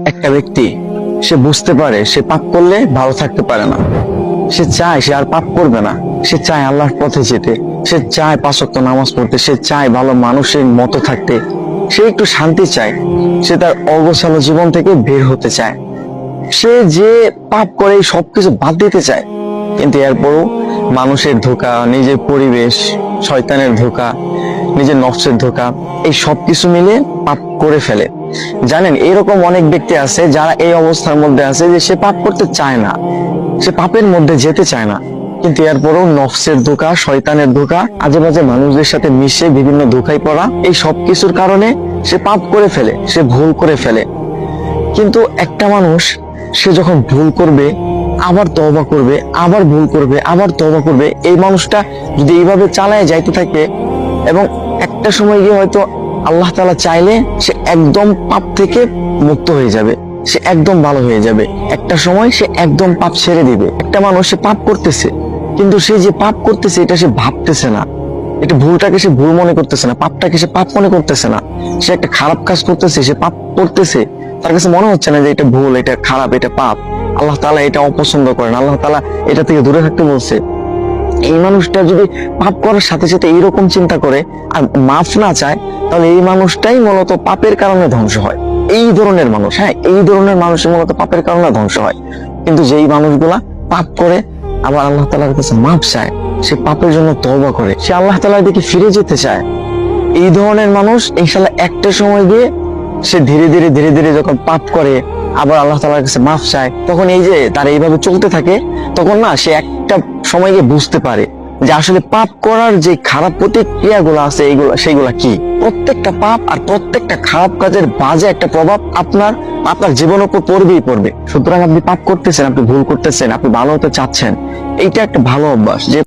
একটা ব্যক্তি সে বুঝতে পারে সে পাপ করলে ভালো থাকতে পারে না, সে চায় সে আর পাপ করবে না, সে চায় আল্লাহর পথে যেতে, সে চায় 5 ওয়াক্ত নামাজ পড়তে, সে চায় ভালো মানুষের মতো থাকতে, সে একটু শান্তি চায়, সে তার অগোছালো জীবন থেকে বের হতে চায়, সে যে পাপ করে এই সবকিছু বাদ দিতে চায়। কিন্তু এরপরও মানুষের ধোঁকা, নিজের পরিবেশ, শয়তানের ধোঁকা, নিজের নফসের ধোঁকা, এই সবকিছু মিলে পাপ করে ফেলে। জানেন, এরকম অনেক ব্যক্তি আছে যারা এই অবস্থার মধ্যে আছে যে সে পাপ করতে চায় না, সে পাপের মধ্যে যেতে চায় না, কিন্তু এরপরও নফসের ধোঁকা, শয়তানের ধোঁকা, আজে বাজে মানুষদের সাথে মিশে বিভিন্ন ধোঁকায় পড়া, এই সবকিছুর কারণে সে পাপ করে ফেলে, সে ভুল করে ফেলে। কিন্তু একটা মানুষ সে যখন ভুল করবে, আবার তওবা করবে, আবার ভুল করবে, আবার তওবা করবে, এই মানুষটা যদি এইভাবে চালায় যাইতে থাকে এবং একটা সময় গিয়ে হয়তো আল্লাহ তাআলা চাইলে সে একদম পাপ থেকে মুক্ত হয়ে যাবে, সে একদম ভালো হয়ে যাবে, একটা সময় সে একদম পাপ ছেড়ে দিবে। একটা মানুষ সে পাপ করতেছে, কিন্তু সে যে পাপ করতেছে এটা সে ভাবতেছে না, এটা ভুলটাকে সে ভুল মনে করতেছে না, পাপটাকে সে পাপ মনে করতেছে না, সে একটা খারাপ কাজ করতেছে, সে পাপ করতেছে, তার কাছে মনে হচ্ছে না যে এটা ভুল, এটা খারাপ, এটা পাপ, আল্লাহ তাআলা এটা অপছন্দ করেন, আল্লাহ তাআলা এটা থেকে দূরে থাকতে বলছে। এই মানুষটা যদি পাপ করার সাথে সাথে এইরকম চিন্তা করে আর মাফ না চায়, তাহলে এই মানুষটাই মূলত পাপের কারণে ধ্বংস হয়। এই ধরনের মানুষ, হ্যাঁ, এই ধরনের মানুষ মূলত পাপের কারণে ধ্বংস হয়। কিন্তু যেই মানুষগুলা পাপ করে আবার আল্লাহ তাআলার কাছে মাফ চায়, সে পাপের জন্য তওবা করে, সে আল্লাহ তাআলার দিকে ফিরে যেতে চায়, এই ধরনের মানুষ ইনশাআল্লাহ একটা সময় গিয়ে সে ধীরে ধীরে ধীরে ধীরে যখন পাপ করে আবার আল্লাহ তাআলার কাছে মাফ চায়, তখন এই যে তার এইভাবে চলতে থাকে, তখন না সে একটা সময় গিয়ে বুঝতে পারে যে আসলে পাপ করার যে খারাপ প্রতিক্রিয়াগুলো আছে সেইগুলা কি। প্রত্যেকটা পাপ আর প্রত্যেকটা খারাপ কাজের বাজে একটা প্রভাব আপনার জীবনের উপর পড়বেই পড়বে। সুতরাং আপনি পাপ করতেছেন, আপনি ভুল করতেছেন, আপনি ভালো হতে চাচ্ছেন, এইটা একটা ভালো অভ্যাস যে